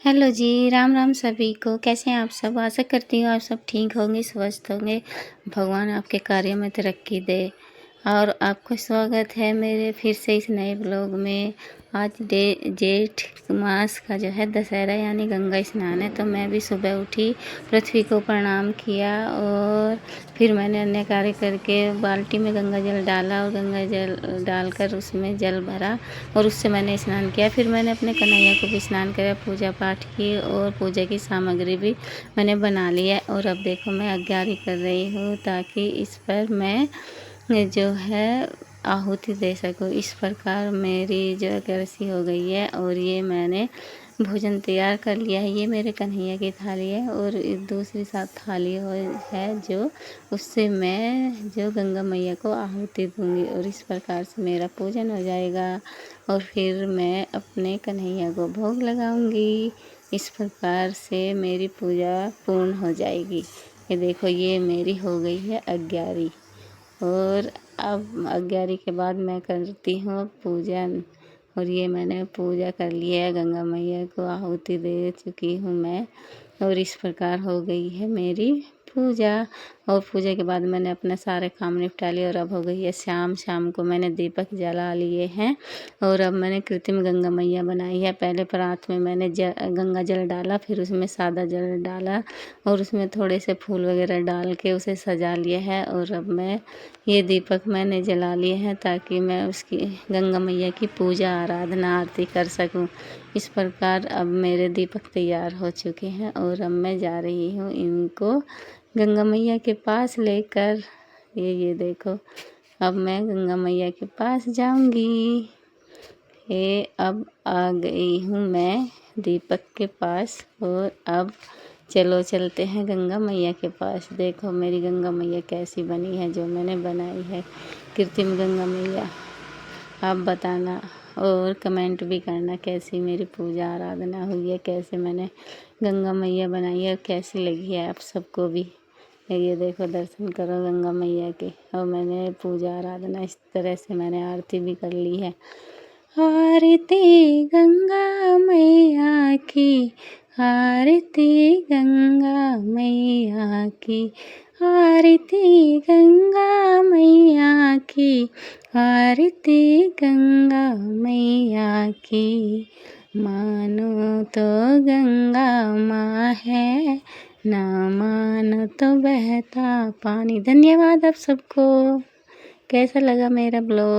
Hello जी, राम राम सभी को। कैसे हैं आप सब? आशा करती हूँ आप सब ठीक होंगे, स्वस्थ होंगे। भगवान आपके कार्यों में तरक्की दे। और आपको स्वागत है मेरे फिर से इस नए ब्लॉग में। आज जेठ मास का जो है दशहरा यानी गंगा स्नान है, तो मैं भी सुबह उठी, पृथ्वी को प्रणाम किया और फिर मैंने अन्य कार्य करके बाल्टी में गंगा जल डाला और गंगा जल डालकर उसमें जल भरा और उससे मैंने स्नान किया। फिर मैंने अपने कन्हैया को भी स्नान कराया, पूजा पाठ की और पूजा की सामग्री भी मैंने बना ली है। और अब देखो मैं अग्यारी कर रही हूँ ताकि इस पर मैं जो है आहुति दे सकूँ। इस प्रकार मेरी जो अग्यारसी हो गई है और ये मैंने भोजन तैयार कर लिया है। ये मेरे कन्हैया की थाली है और दूसरी साथ थाली है जो उससे मैं जो गंगा मैया को आहुति दूंगी और इस प्रकार से मेरा पूजन हो जाएगा और फिर मैं अपने कन्हैया को भोग लगाऊंगी। इस प्रकार से मेरी पूजा पूर्ण हो जाएगी। ये देखो ये मेरी हो गई है अग्यारी और अब अग्यारी के बाद मैं करती हूँ पूजन। और ये मैंने पूजा कर लिया है, गंगा मैया को आहुति दे चुकी हूँ मैं और इस प्रकार हो गई है मेरी पूजा। और पूजा के बाद मैंने अपने सारे काम निपटा लिए और अब हो गई है शाम। शाम को मैंने दीपक जला लिए हैं और अब मैंने कृत्रिम गंगा मैया बनाई है। पहले परात में मैंने गंगा जल डाला, फिर उसमें सादा जल डाला और उसमें थोड़े से फूल वगैरह डाल के उसे सजा लिया है। और अब मैं ये दीपक मैंने जला लिए हैं ताकि मैं उसकी गंगा मैया की पूजा आराधना आरती कर सकूं। इस प्रकार अब मेरे दीपक तैयार हो चुके हैं और अब मैं जा रही हूँ इनको गंगा मैया के पास लेकर। ये देखो अब मैं गंगा मैया के पास जाऊंगी। ये अब आ गई हूँ मैं दीपक के पास और अब चलो चलते हैं गंगा मैया के पास। देखो मेरी गंगा मैया कैसी बनी है, जो मैंने बनाई है कृत्रिम गंगा मैया। आप बताना और कमेंट भी करना कैसी मेरी पूजा आराधना हुई है, कैसे मैंने गंगा मैया बनाई है और कैसी लगी है आप सबको भी। ये देखो दर्शन करो गंगा मैया के। और मैंने पूजा आराधना इस तरह से मैंने आरती भी कर ली है। आरती गंगा मैया की, आरती गंगा मैया की, आरती गंगा मैया की, आरती गंगा मैया की। मानो तो गंगा माँ है, ना मानो तो बहता पानी। धन्यवाद आप सबको। कैसा लगा मेरा ब्लॉग?